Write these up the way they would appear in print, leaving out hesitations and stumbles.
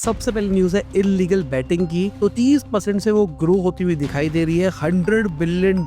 सबसे पहले न्यूज है इलीगल बैटिंग की, तो 30% से वो ग्रो होती हुई दिखाई दे रही है। $100 बिलियन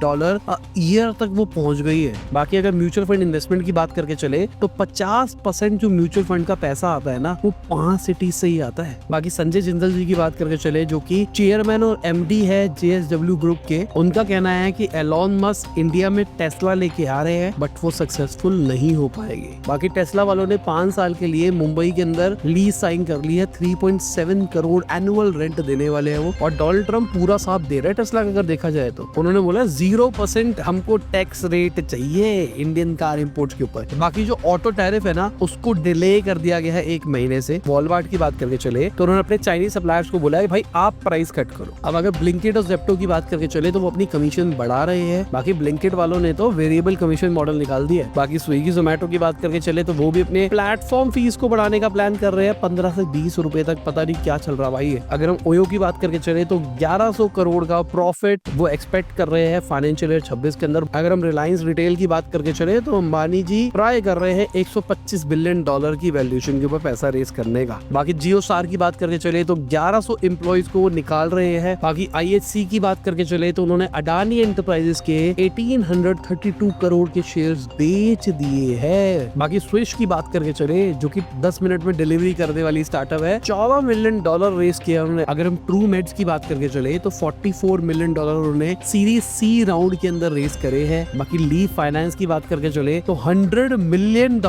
ईयर तक वो पहुंच गई है। बाकी अगर म्यूचुअल फंड इन्वेस्टमेंट की बात करके चले तो 50% जो म्यूचुअल फंड का पैसा आता है ना, वो 5 सिटीज से ही आता है। बाकी संजय जिंदल जी की बात करके चले, जो कि चेयरमैन और एमडी है JSW ग्रुप के, उनका कहना है कि एलॉन मस्क इंडिया में टेस्ला लेके आ रहे हैं, बट वो सक्सेसफुल नहीं हो पाएंगे। बाकी टेस्ला वालों ने 5 साल के लिए मुंबई के अंदर लीज साइन कर ली है। 3.7 करोड़ एनुअल रेंट देने वाले हैं वो, और डोनाल्ड ट्रम्प पूरा साथ दे रहा है टेस्ला का। अगर देखा जाए तो उन्होंने बोला 0% हमको टैक्स रेट चाहिए इंडियन कार इंपोर्ट के ऊपर। बाकी जो ऑटो टैरिफ है ना, उसको डिले कर दिया गया है 1 महीने से। वॉलमार्ट की बात करके चले तो उन्होंने अपने चाइनीज सप्लायर्स को बोला है भाई आप प्राइस कट करो। अब अगर ब्लिंकिट और ज़ेप्टो की बात करके चले तो वो अपनी कमीशन बढ़ा रहे हैं। बाकी ब्लिंकिट वालों ने तो वेरिएबल कमीशन मॉडल निकाल दिया है। बाकी स्विगी जोमेटो की बात करके चले तो वो भी अपने प्लेटफॉर्म फीस को बढ़ाने का प्लान कर रहे हैं 15 से 20 रुपए तक। पता नहीं क्या चल रहा भाई है। अगर हम ओयो की बात करके चले तो 1100 करोड़ का प्रॉफिट वो एक्सपेक्ट कर रहे हैं फाइनेंशियल ईयर 26 के अंदर। अगर हम रिलायंस रिटेल की बात करके चले तो अंबानी जी ट्राई कर रहे हैं $125 बिलियन की वैल्यूएशन के ऊपर पैसा रेस करने का। बाकी जियो स्टार की बात करके चले तो 1100 एम्प्लॉइज को वो निकाल रहे हैं। बाकी IHC की बात करके चले तो उन्होंने अडानी एंटरप्राइजेस के 1832 करोड़ के शेयर्स बेच दिए हैं। बाकी स्विश की बात करके चले, जो कि 10 मिनट में डिलीवरी करने वाली स्टार्टअप है, $14 मिलियन रेस किया उन्होंने। अगर हम ट्रू मेड्स की बात करके चले तो $44 मिलियन उन्होंने सीरीज C राउंड के अंदर रेस करे हैं। बाकी लीफ फाइनेंस की बात करके चले तो $100 million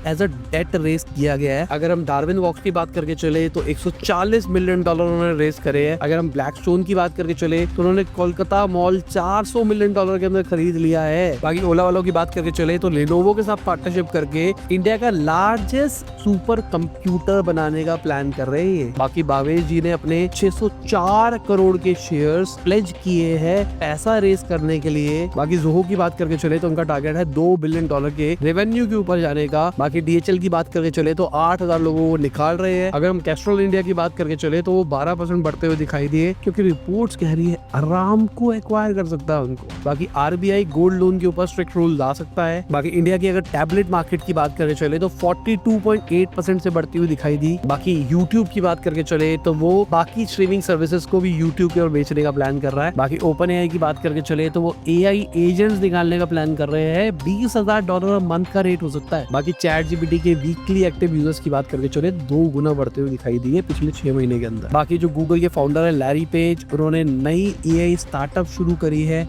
as a debt raise किया गया है। अगर हम डार्विन वॉक्स की बात करके चले तो $140 मिलियन उन्होंने रेस करे हैं। अगर हम ब्लैकस्टोन की बात करके चले तो उन्होंने कोलकाता मॉल $400 मिलियन के अंदर खरीद लिया है। बाकी ओला वालों की बात करके चले तो लेनोवो के साथ पार्टनरशिप करके इंडिया का लार्जेस्ट सुपर कंप्यूटर बनाने का प्लान कर रहे हैं। बाकी बावेश जी ने अपने 604 करोड़ के शेयर्स प्लेज किए हैं पैसा रेस करने के लिए। बाकी जोहो की बात करके चले तो उनका टारगेट है $2 बिलियन के रेवेन्यू के ऊपर जाने का। बाकी DHL की बात करके चले तो 8000 लोगों को निकाल रहे हैं। अगर हम कैस्ट्रॉल इंडिया की बात करके चले तो वो 12% बढ़ते हुए दिखाई दिए, क्योंकि रिपोर्ट्स कह रही है आराम को एक्वायर कर सकता है उनको। बाकी RBI गोल्ड लोन के ऊपर स्ट्रिक्ट रूल ला सकता है। बाकी इंडिया की अगर टैबलेट मार्केट की बात करके चले तो 42.8% से बढ़ती हुई दिखाई दी। बाकी यूट्यूब की बात करके चले तो वो बाकी स्ट्रीमिंग सर्विसेज को भी यूट्यूब की ओर बेचने का प्लान कर रहा है। बाकी OpenAI की बात करके चले तो वो AI एजेंट्स निकालने का प्लान कर रहे हैं। $20,000 मंथ का रेट हो सकता है। बाकी ChatGPT के वीकली एक्टिव यूजर्स की बात करके चले 2 गुना बढ़ते हुए दिखाई दिए पिछले 6 महीने के अंदर। बाकी जो गूगल के फाउंडर है लैरी पेज, उन्होंने नई AI स्टार्टअप शुरू करी है